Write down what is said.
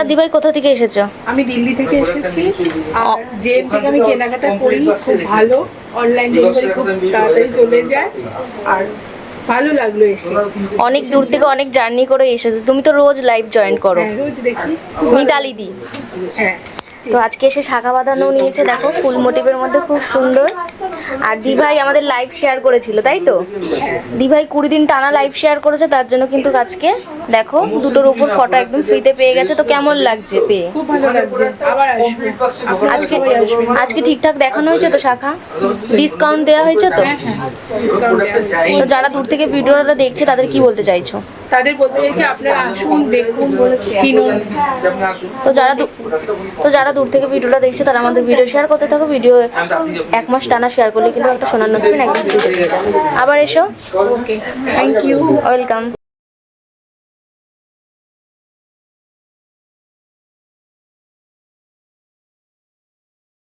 দিভাই কোথা থেকে এসেছো? আমি দিল্লি থেকে এসেছি আর জেএম থেকে আমি কেনাকাটা করি, খুব ভালো, অনলাইন ডেলিভারি খুব তাড়াতাড়ি চলে যায় আর ভালো লাগলো এসে। অনেক দূর থেকে অনেক জার্নি করে এসেছো, তুমি তো রোজ লাইভ জয়েন করো। হ্যাঁ, রোজ দেখি, খুব ভালো মিতালি দি। হ্যাঁ, তো আজকে এসে শাখা বাঁধানো নিয়েছে, দেখো ফুল মোটিভের মধ্যে খুব সুন্দর। আর দিভাই আমাদের লাইভ শেয়ার করেছিল, তাই তো? দিভাই 20 দিন টানা লাইভ শেয়ার করেছে, তার জন্য কিন্তু আজকে দেখো দুটোর উপর ফটো একদম ফ্রিতে পেয়ে গেছে। তো কেমন লাগছে পেয়ে? খুব ভালো লাগছে, আবার আসবে। আজকে আজকে ঠিকঠাক দেখানো হয়েছে তো শাখা? ডিসকাউন্ট দেওয়া হয়েছে তো? ডিসকাউন্ট দেওয়া হয়েছে। তো যারা দূর থেকে ভিডিওটা দেখছে তাদের কি বলতে চাইছো? তাদের বলতে চাইছে আপনারা আসুন, দেখুন, কিনুন। তো যারা দূর থেকে ভিডিওটা দেখছে তারা আমাদের ভিডিও শেয়ার করতে থাকো। ভিডিও 1 মাস টানা শেয়ার করলে কিন্তু একটা সোনার নসিন একদম ফ্রিতে পেয়ে যাবে। আবার এসো। ওকে, থ্যাংক ইউ, ওয়েলকাম।